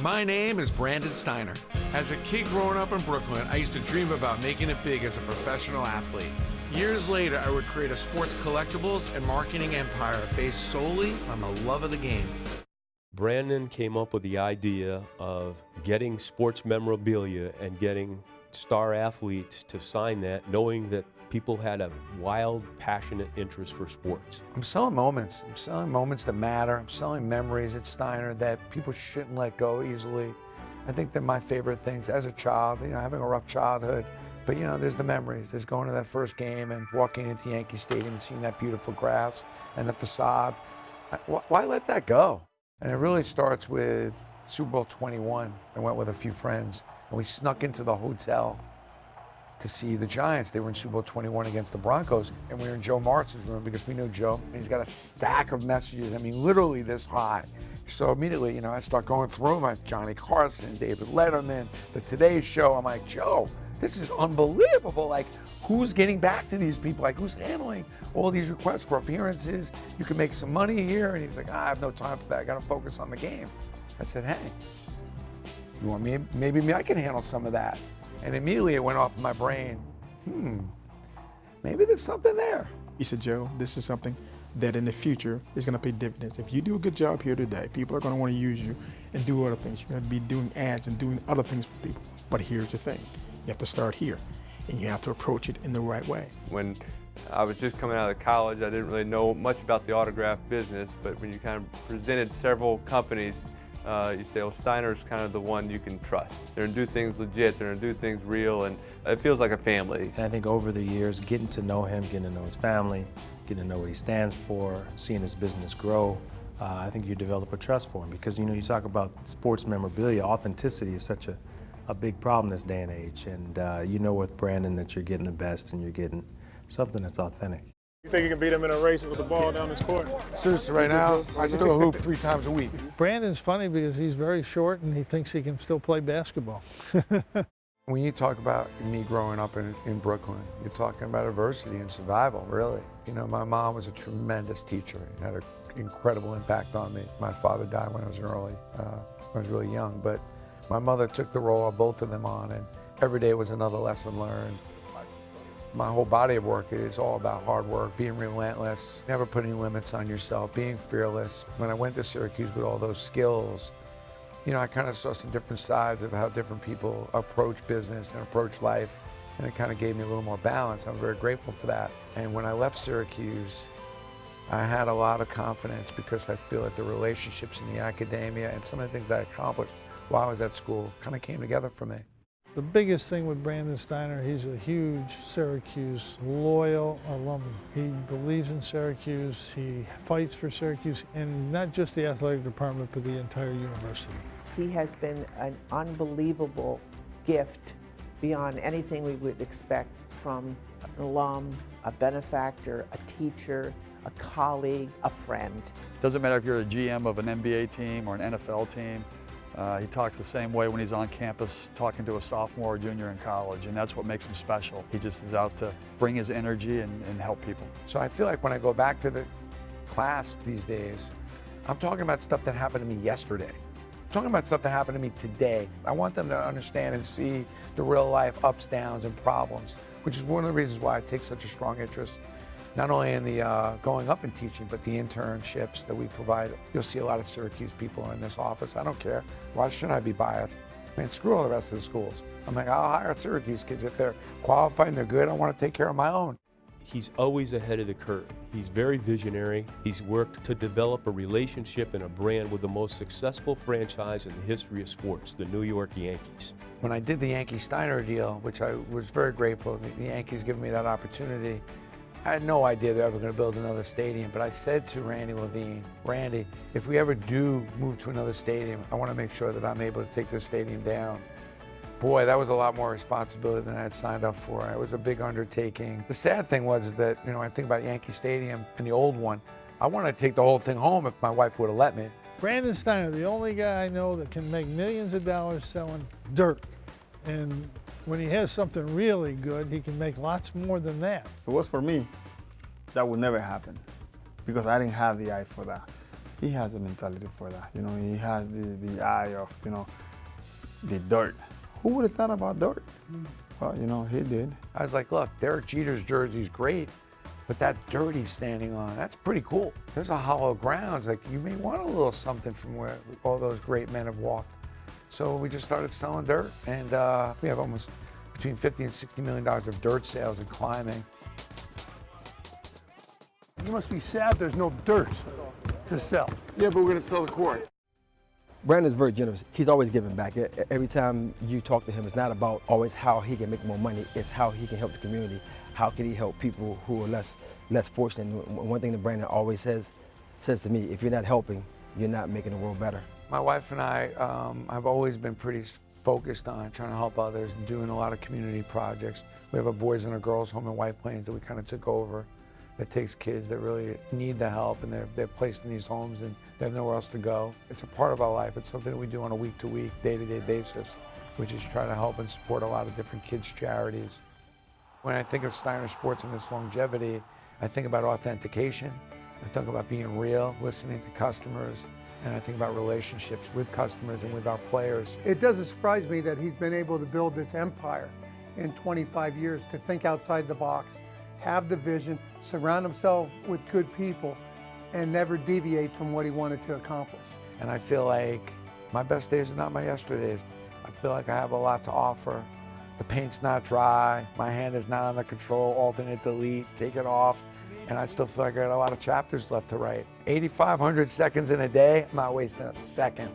My name is Brandon Steiner. As a kid growing up in Brooklyn, I used to dream about making it big as a professional athlete. Years later, I would create a sports collectibles and marketing empire based solely on the love of the game. Brandon came up with the idea of getting sports memorabilia and getting star athletes to sign that, knowing that people had a wild, passionate interest for sports. I'm selling moments. I'm selling moments that matter. I'm selling memories at Steiner that people shouldn't let go easily. I think they're my favorite things as a child, having a rough childhood. But, there's the memories. There's going to that first game and walking into Yankee Stadium and seeing that beautiful grass and the facade. Why let that go? And it really starts with Super Bowl 21. I went with a few friends, and we snuck into the hotel to see the Giants. They were in Super Bowl 21 against the Broncos, and we were in Joe Martz's room because we knew Joe, and he's got a stack of messages, literally this high. So immediately, I start going through them, Johnny Carson, David Letterman, the Today Show. I'm like, Joe, this is unbelievable. Like, who's getting back to these people? Like, who's handling all these requests for appearances? You can make some money here. And he's like, I have no time for that. I got to focus on the game. I said, hey, you want me? Maybe I can handle some of that. And immediately it went off in my brain, maybe there's something there. He said, Joe, this is something that in the future is going to pay dividends. If you do a good job here today, people are going to want to use you and do other things. You're going to be doing ads and doing other things for people. But here's the thing. You have to start here, and you have to approach it in the right way. When I was just coming out of college, I didn't really know much about the autograph business, but when you kind of presented several companies, you say, well, Steiner's kind of the one you can trust. They're going to do things legit, they're going to do things real, and it feels like a family. I think over the years, getting to know him, getting to know his family, getting to know what he stands for, seeing his business grow, I think you develop a trust for him because, you talk about sports memorabilia, authenticity is such a big problem this day and age, and you know with Brandon that you're getting the best and you're getting something that's authentic. You think you can beat him in a race with the ball down this court? Seriously, right now, I just throw a hoop 3 times a week. Brandon's funny because he's very short and he thinks he can still play basketball. When you talk about me growing up in Brooklyn, you're talking about adversity and survival, really. My mom was a tremendous teacher and had an incredible impact on me. My father died when I was really young, but my mother took the role of both of them on, and every day was another lesson learned. My whole body of work is all about hard work, being relentless, never putting limits on yourself, being fearless. When I went to Syracuse with all those skills, I kind of saw some different sides of how different people approach business and approach life, and it kind of gave me a little more balance. I'm very grateful for that. And when I left Syracuse, I had a lot of confidence because I feel that the relationships in the academia and some of the things I accomplished while I was at school kind of came together for me. The biggest thing with Brandon Steiner, he's a huge Syracuse loyal alum. He believes in Syracuse, he fights for Syracuse, and not just the athletic department, but the entire university. He has been an unbelievable gift beyond anything we would expect from an alum, a benefactor, a teacher, a colleague, a friend. Doesn't matter if you're a GM of an NBA team or an NFL team. He talks the same way when he's on campus talking to a sophomore or junior in college, and that's what makes him special. He just is out to bring his energy and help people. So I feel like when I go back to the class these days, I'm talking about stuff that happened to me yesterday. I'm talking about stuff that happened to me today. I want them to understand and see the real life ups, downs, and problems, which is one of the reasons why I take such a strong interest not only in the going up and teaching, but the internships that we provide. You'll see a lot of Syracuse people in this office. I don't care. Why should I be biased? Man, screw all the rest of the schools. I'm like, I'll hire Syracuse kids. If they're qualified and they're good, I want to take care of my own. He's always ahead of the curve. He's very visionary. He's worked to develop a relationship and a brand with the most successful franchise in the history of sports, the New York Yankees. When I did the Yankee-Steiner deal, which I was very grateful, the Yankees giving me that opportunity, I had no idea they were ever going to build another stadium, but I said to Randy Levine, Randy, if we ever do move to another stadium, I want to make sure that I'm able to take this stadium down. Boy, that was a lot more responsibility than I had signed up for. It was a big undertaking. The sad thing was that, I think about Yankee Stadium and the old one, I wanted to take the whole thing home if my wife would have let me. Brandon Steiner, the only guy I know that can make millions of dollars selling dirt. And when he has something really good, he can make lots more than that. If it was for me, that would never happen because I didn't have the eye for that. he has a mentality for that. You know, he has the eye of, you know, the dirt. Who would have thought about dirt? Well, you know, he did. I was like, look, Derek Jeter's jersey's great, but that dirt he's standing on, that's pretty cool. There's a hollow ground. It's like, you may want a little something from where all those great men have walked. So we just started selling dirt, and we have almost between 50 and $60 million of dirt sales and climbing. You must be sad there's no dirt to sell. Yeah, but we're gonna sell the court. Brandon's very generous. He's always giving back. Every time you talk to him, it's not about always how he can make more money. It's how he can help the community. How can he help people who are less fortunate? And one thing that Brandon always says to me, if you're not helping, you're not making the world better. My wife and I have always been pretty focused on trying to help others and doing a lot of community projects. We have a boys and a girls home in White Plains that we kind of took over that takes kids that really need the help, and they're placed in these homes and they have nowhere else to go. It's a part of our life. It's something that we do on a week-to-week, day-to-day basis, which is try to help and support a lot of different kids' charities. When I think of Steiner Sports and its longevity, I think about authentication. I think about being real, listening to customers, and I think about relationships with customers and with our players. It doesn't surprise me that he's been able to build this empire in 25 years, to think outside the box, have the vision, surround himself with good people, and never deviate from what he wanted to accomplish. And I feel like my best days are not my yesterdays. I feel like I have a lot to offer. The paint's not dry, my hand is not on the control, alternate delete, take it off, and I still feel like I got a lot of chapters left to write. 8,500 seconds in a day, I'm not wasting a second.